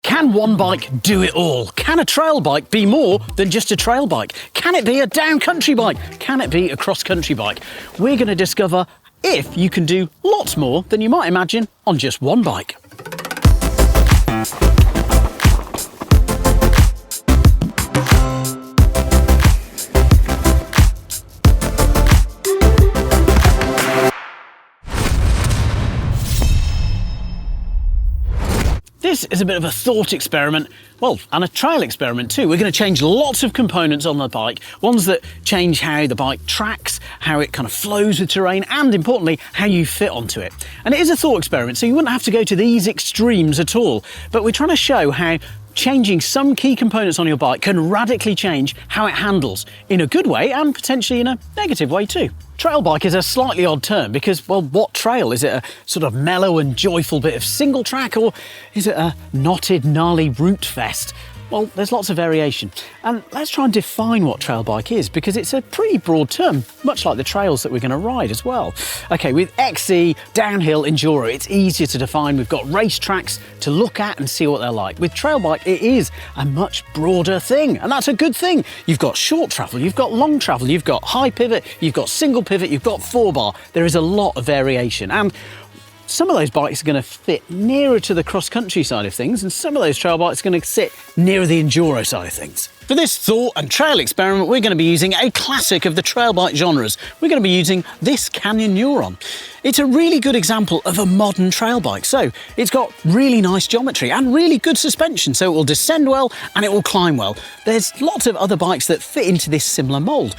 Can one bike do it all? Can a trail bike be more than just a trail bike? Can it be a down-country bike? Can it be a cross-country bike? We're going to discover if you can do lots more than you might imagine on just one bike. This is a bit of a thought experiment, well, and a trail experiment too. We're going to change lots of components on the bike, ones that change how the bike tracks, how it kind of flows with terrain, and importantly, how you fit onto it. And it is a thought experiment, so you wouldn't have to go to these extremes at all. But we're trying to show how changing some key components on your bike can radically change how it handles in a good way and potentially in a negative way too. Trail bike is a slightly odd term because, well, what trail? Is it a sort of mellow and joyful bit of single track, or is it a knotted, gnarly route fest? Well, there's lots of variation. And let's try and define what trail bike is, because it's a pretty broad term, much like the trails that we're going to ride as well. Okay, with XC, downhill, enduro, it's easier to define. We've got race tracks to look at and see what they're like. With trail bike, it is a much broader thing, and that's a good thing. You've got short travel, you've got long travel, you've got high pivot, you've got single pivot, you've got 4-bar. There is a lot of variation. And some of those bikes are going to fit nearer to the cross-country side of things, and some of those trail bikes are going to sit nearer the enduro side of things. For this thought and trail experiment, we're going to be using a classic of the trail bike genres. We're going to be using this Canyon Neuron. It's a really good example of a modern trail bike. So it's got really nice geometry and really good suspension, so it will descend well and it will climb well. There's lots of other bikes that fit into this similar mould,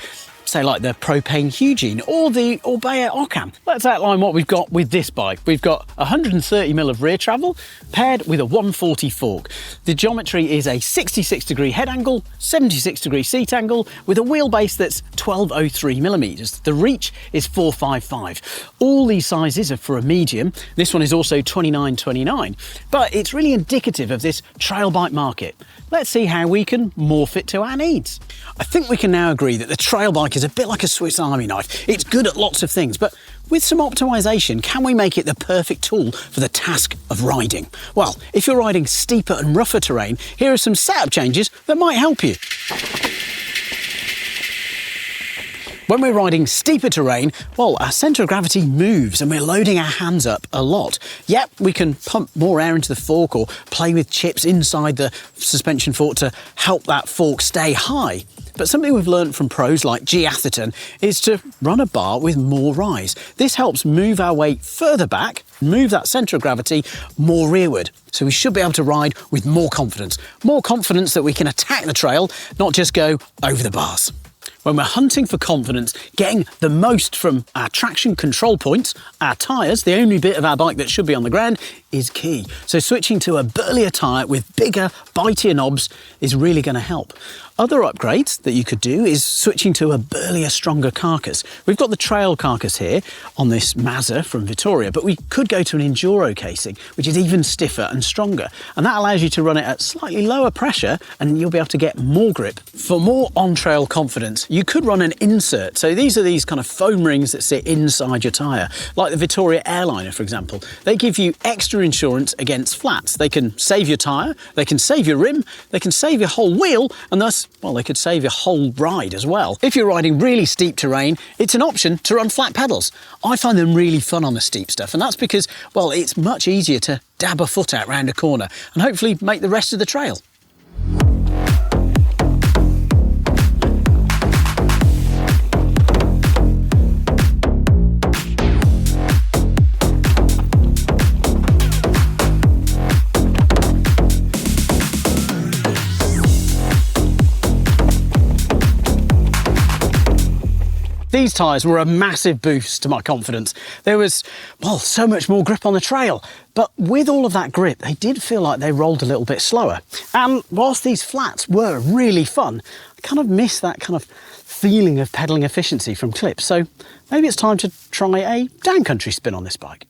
say like the Propane Eugene or the Orbea Ocam. Let's outline what we've got with this bike. We've got 130mm of rear travel paired with a 140 fork. The geometry is a 66° head angle, 76° seat angle with a wheelbase that's 1203mm. The reach is 455. All these sizes are for a medium. This one is also 2929, but it's really indicative of this trail bike market. Let's see how we can morph it to our needs. I think we can now agree that the trail bike is a bit like a Swiss Army knife. It's good at lots of things, but with some optimization, can we make it the perfect tool for the task of riding? Well, if you're riding steeper and rougher terrain, here are some setup changes that might help you. When we're riding steeper terrain, well, our centre of gravity moves and we're loading our hands up a lot. Yep, we can pump more air into the fork or play with chips inside the suspension fork to help that fork stay high. But something we've learned from pros like G Atherton is to run a bar with more rise. This helps move our weight further back, move that centre of gravity more rearward. So we should be able to ride with more confidence that we can attack the trail, not just go over the bars. When we're hunting for confidence, getting the most from our traction control points, our tyres, the only bit of our bike that should be on the ground, is key. So switching to a burlier tyre with bigger, bitier knobs is really going to help. Other upgrades that you could do is switching to a burlier, stronger carcass. We've got the trail carcass here on this Mazda from Vittoria, but we could go to an Enduro casing, which is even stiffer and stronger. And that allows you to run it at slightly lower pressure and you'll be able to get more grip. For more on-trail confidence, you could run an insert. So these are these kind of foam rings that sit inside your tyre, like the Vittoria Airliner, for example. They give you extra insurance against flats. They can save your tyre, they can save your rim, they can save your whole wheel, and thus, well, they could save your whole ride as well. If you're riding really steep terrain, it's an option to run flat pedals. I find them really fun on the steep stuff, and that's because, well, it's much easier to dab a foot out round a corner and hopefully make the rest of the trail. These tyres were a massive boost to my confidence. There was, well, so much more grip on the trail. But with all of that grip, they did feel like they rolled a little bit slower. And whilst these flats were really fun, I kind of miss that kind of feeling of pedalling efficiency from clips. So maybe it's time to try a downcountry spin on this bike.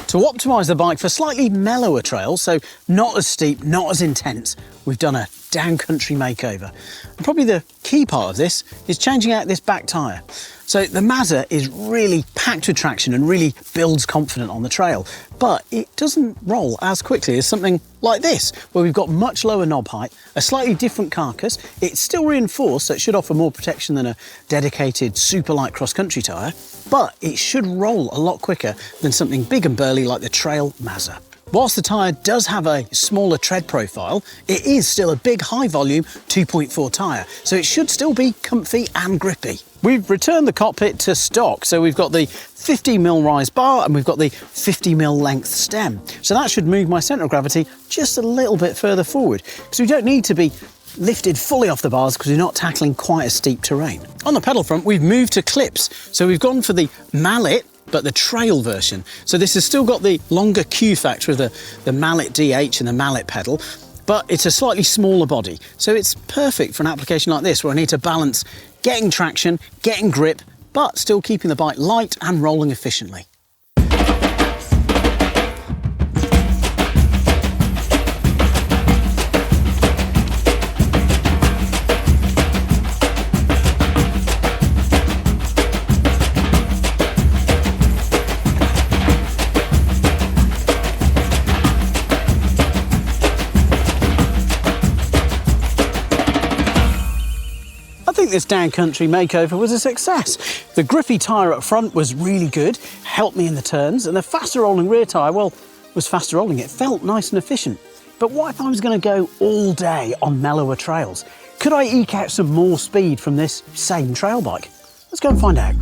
To optimise the bike for slightly mellower trails, so not as steep, not as intense, we've done a downcountry makeover. And probably the key part of this is changing out this back tyre. So the Mazda is really packed with traction and really builds confidence on the trail, but it doesn't roll as quickly as something like this, where we've got much lower knob height, a slightly different carcass. It's still reinforced, so it should offer more protection than a dedicated super light cross-country tyre, but it should roll a lot quicker than something big and burly like the Trail Mazda. Whilst the tyre does have a smaller tread profile, it is still a big high volume 2.4 tyre, so it should still be comfy and grippy. We've returned the cockpit to stock, so we've got the 50mm rise bar and we've got the 50mm length stem. So that should move my centre of gravity just a little bit further forward, because we don't need to be lifted fully off the bars because we're not tackling quite a steep terrain. On the pedal front, we've moved to clips, so we've gone for the mallet, but the trail version. So this has still got the longer Q factor of the mallet DH and the mallet pedal, but it's a slightly smaller body. So it's perfect for an application like this, where I need to balance getting traction, getting grip, but still keeping the bike light and rolling efficiently. This downcountry makeover was a success. The grippy tyre up front was really good, helped me in the turns, and the faster rolling rear tyre, well, was faster rolling. It felt nice and efficient. But what if I was going to go all day on mellower trails? Could I eke out some more speed from this same trail bike? Let's go and find out.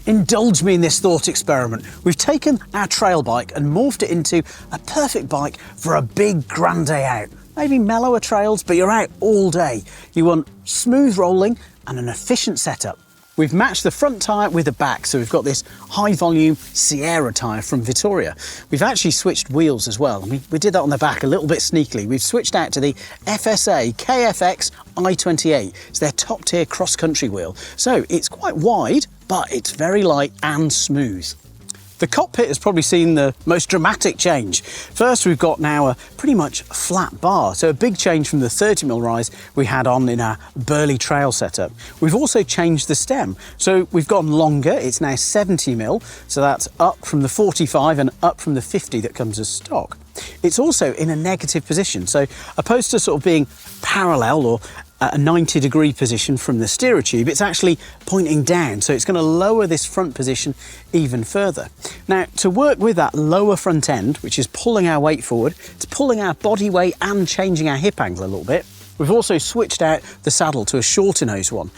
Indulge me in this thought experiment. We've taken our trail bike and morphed it into a perfect bike for a big grand day out. Maybe mellower trails, but you're out all day. You want smooth rolling and an efficient setup. We've matched the front tyre with the back, so we've got this high volume Sierra tyre from Vittoria. We've actually switched wheels as well. We did that on the back a little bit sneakily. We've switched out to the FSA KFX I28. It's their top tier cross-country wheel. So it's quite wide, but it's very light and smooth. The cockpit has probably seen the most dramatic change. First, we've got now a pretty much flat bar, so a big change from the 30mm rise we had on in our Burley trail setup. We've also changed the stem, so we've gone longer. It's now 70mm, so that's up from the 45 and up from the 50 that comes as stock. It's also in a negative position, so opposed to sort of being parallel or a 90-degree position from the steerer tube, it's actually pointing down, so it's going to lower this front position even further. Now, to work with that lower front end, which is pulling our weight forward, it's pulling our body weight and changing our hip angle a little bit, we've also switched out the saddle to a shorter nose one.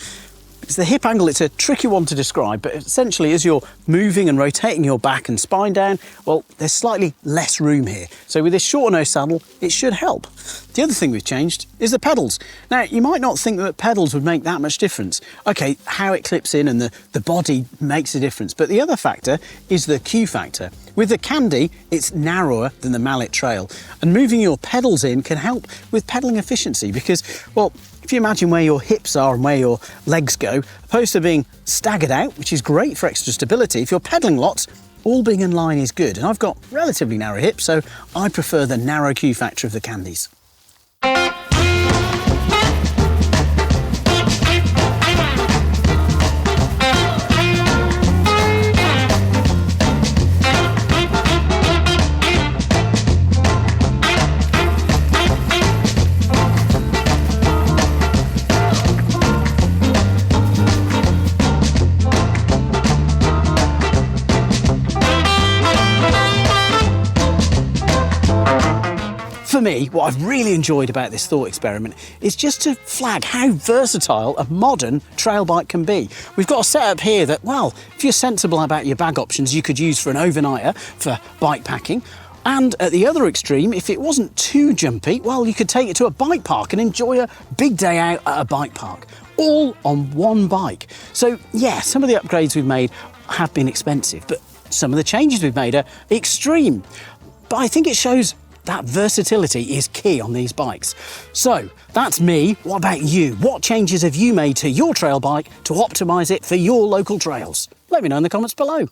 It's the hip angle, it's a tricky one to describe, but essentially as you're moving and rotating your back and spine down, well, there's slightly less room here. So with this shorter nose saddle, it should help. The other thing we've changed is the pedals. Now, you might not think that pedals would make that much difference. Okay, how it clips in and the body makes a difference, but the other factor is the Q factor. With the Candy, it's narrower than the Mallet Trail, and moving your pedals in can help with pedaling efficiency because, well, if you imagine where your hips are and where your legs go, opposed to being staggered out, which is great for extra stability, if you're pedaling lots, all being in line is good. And I've got relatively narrow hips, so I prefer the narrow Q factor of the Candies. For me, what I've really enjoyed about this thought experiment is just to flag how versatile a modern trail bike can be. We've got a setup here that, well, if you're sensible about your bag options, you could use for an overnighter for bike packing. And at the other extreme, if it wasn't too jumpy, well, you could take it to a bike park and enjoy a big day out at a bike park, all on one bike. So yeah, some of the upgrades we've made have been expensive, but some of the changes we've made are extreme. But I think it shows that versatility is key on these bikes. So that's me. What about you? What changes have you made to your trail bike to optimise it for your local trails? Let me know in the comments below.